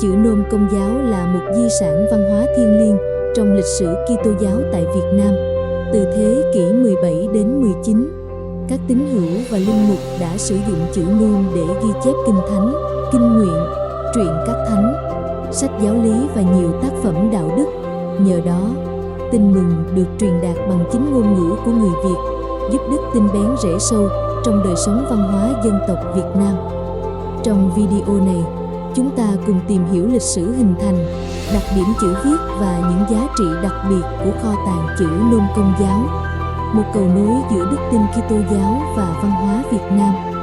Chữ Nôm Công giáo là một di sản văn hóa thiêng liêng trong lịch sử Kitô giáo tại Việt Nam. Từ thế kỷ 17 đến 19, các tín hữu và linh mục đã sử dụng chữ Nôm để ghi chép kinh thánh, kinh nguyện, truyện các thánh, sách giáo lý và nhiều tác phẩm đạo đức. Nhờ đó, tin mừng được truyền đạt bằng chính ngôn ngữ của người Việt, giúp đức tin bén rễ sâu trong đời sống văn hóa dân tộc Việt Nam. Trong video này, chúng ta cùng tìm hiểu lịch sử hình thành, đặc điểm chữ viết và những giá trị đặc biệt của kho tàng chữ Nôm Công giáo, một cầu nối giữa đức tin Kitô giáo và văn hóa Việt Nam.